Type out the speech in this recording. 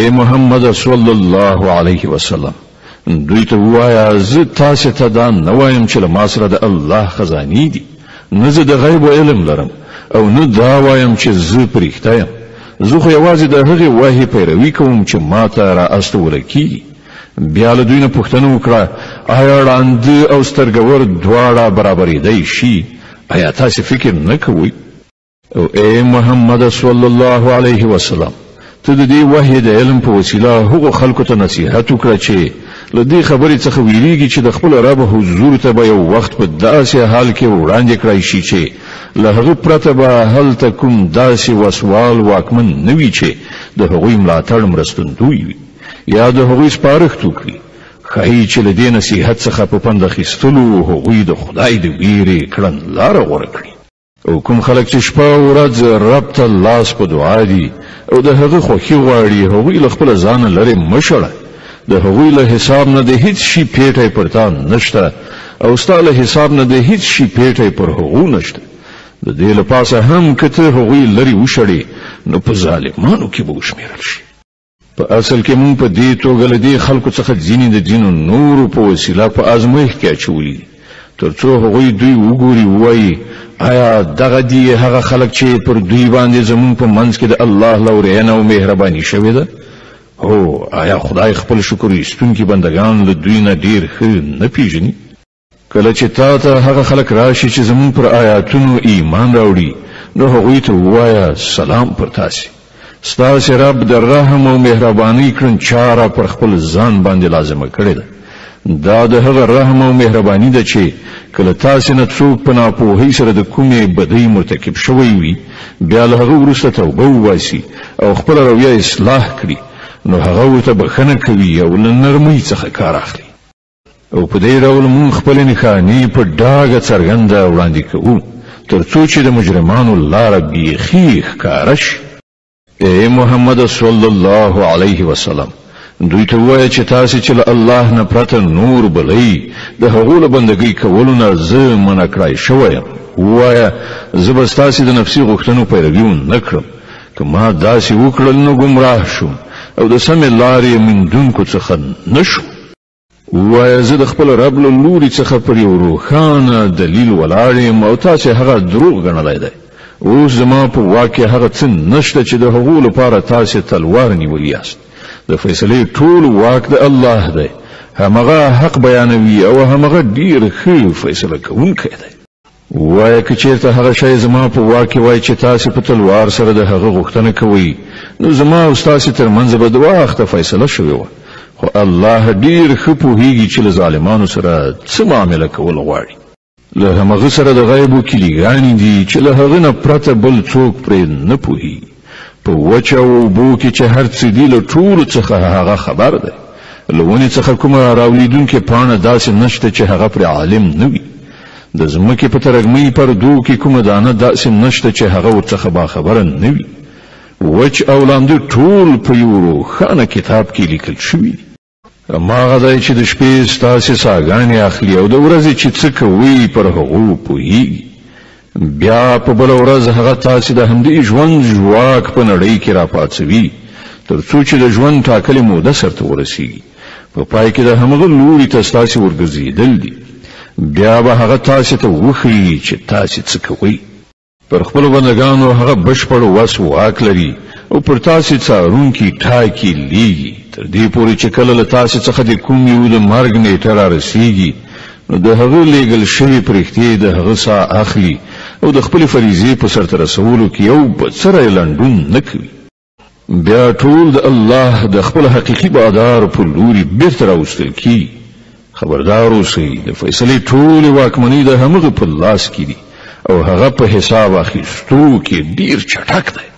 اے محمد صلی الله علیه وسلم دوی ته وایا زه تاسو ته دا نه وایم چې له ما سره د الله خزانې دي، نه زه د غیب علم لرم او نه دا وایم چې زه پرېښته یم. زه خو یوازې د هغې وحی پیروي کوم چې ما ته را استوله کیږي. بیا له دوی نه پوښتنه وکړه آیا ړانده او سترګور دواړه برابرېدی شي؟ آیا تاسو فکر نه کوئ؟ او اے محمد صلی الله علیه وسلم ته د دې وحی د علم په وسیله هغو خلکو ته نصیحت وکړه چې له دې خبرې څخه ویریږي چې د خپل رب حضور ته به یو وخت په داسې حال کې وړاندې کړی شي چې له هغه پرته به هلته کوم داسې وسوال واکمن نه وي چې د هغوی ملاتړ مرستندوی وي یا د هغوی سپارښت وکړي. ښایي چې له دې نصیحت څخه په پند اخیستلو هغوی د خدای د ویرې کړنلاره غوره کړي. او کوم خلک چې شپه او ورځ رب ته لاس په دعا دي او د هغه خوښي غواړي هغوی له خپل ځانه لرې مه شړه. د هغوی له حساب نه د هیڅ شي پیټی پر تا نشته او ستا له حساب نه د هیڅ شي پیټی پر هغو نشته. د دې له پاسه هم که ته هغوی لرې وشړې نو په ظالمانو کې به وشمېرل شي. په اصل کې مونږ په دې توګه له دې خلکو څخه ځینې د ځینو نورو په وسیله په ازمایښت کې اچولي دي تر څو هغوی دوی وګوري ووایي آیا دغه دی هغه خلک چې پر دوی باندې زمون په منځ کې د الله لورینه او مهرباني شوې ده؟ هو آیا خدای خپل شکر ایستونکي بندگان له دوی نه ډیر ښه نه پیژني؟ کله چې تا ته هغه خلک راشي چې زمون پر آیاتونو ایمان راوړي نو هغوی ته ووایه سلام پر تاسې. ستاسې رب د رحم او مهربانۍ کړنچاره پر خپل ځان باندې لازمه کړې ده. دا د هغه رحم او مهرباني ده چې کله تاسې نه څوک په ناپوهۍ سره د کومې بدۍ مرتکب شوی وي بیا له هغه وروسته توبه وباسي او خپله رویه اصلاح کړي نو هغه ورته بخښنه کوي او له نرمۍ څخه کار اخلي. او په دې ډول مونږ خپلې نښانې په ډاګه څرګنده وړاندې کوو تر څو چې د مجرمانو لاره بیخي ښکاره شي. اے محمد صلی الله علیه وسلم دوی ته وایه چې تاسې چې له الله نه پرته نور بلئ د هغو له بندګۍ کولو نه زه منع کړی شوی یم. ووایه زه به ستاسې د نفسي غوښتنو پیروي ونه کړم. که ما داسې وکړل نو ګمراه شوم او د سمې لارې موندونکو څخه نه شوم. ووایه زه د خپل رب له لوري څخه پر یو روښانه دلیل ولاړ یم او تاسې هغه دروغ ګڼلی دی. اوس زما په واک کې هغه څه نشته چې د هغو لپاره تاسې تلوار نیولی یاست. د فیصلې ټول واک د الله دی. همغه حق بیانوي او همغه ډیر ښه فیصله کوونکی دی. وایه که چېرته هغه شی زما په واک کې وای چې تاسې په تلوار سره د هغه غوښتنه کوئ نو زما او ستاسې ترمنځ به د وخته فیصله شوې وه. خو الله ډیر ښه پوهیږي چې له ظالمانو سره څه معامله کول غواړي. له همغه سره د غیبو کلیګانې دي چې له هغه نه پرته بل څوک پرې نه پوهیږي. په وچه او اوبو کې چې هر څه دي له ټولو څخه هغه خبر دی. له ونې څخه کومه راولیدونکې پاڼه داسې نشته چې هغه پرې عالم نه وي. د ځمکې په ترږمۍ پردو کې کومه دانه داسې نشته چې هغه ورڅخه باخبره نه وي. وچ او لانده ټول په یو روښانه کتاب کې لیکل شوي دي. هماغه دی چې د شپې ستاسې ساګانې اخلي او د ورځې چې څه کوئ پر هغو پوهیږي. بیا په بله ورځ هغه تاسې د همدې ژوند ژواک په نړۍ کې راپاڅوي تر څو چې د ژوند ټاکلې موده سرته ورسیږي. په پای کې د همغه لوري ته ستاسې ورګرځېدل دي. بیا به هغه تاسې ته وښیي چې تاسې څه کوئ. پر خپلو بندګانو هغه بشپړ وس واک لري او پر تاسې څارونکي ټاکي لیږي تر دې پورې چې کله له تاسې څخه د کوم یو د مرګ نیټه رارسیږي نو د هغه لیږل شوي پرښتې د هغه ساه اخلي او د خپلې فریضې په سرته رسولو کې یو بڅری لنډون نه کوي. بیا ټول د الله د خپل حقیقي بادار په لوري بیرته راوستل کیږي. خبردار اوسئ د فیصلې ټولې واکمنۍ د همغه په لاس کې دي او هغه په حساب اخیستو کې ډیر چټک دی.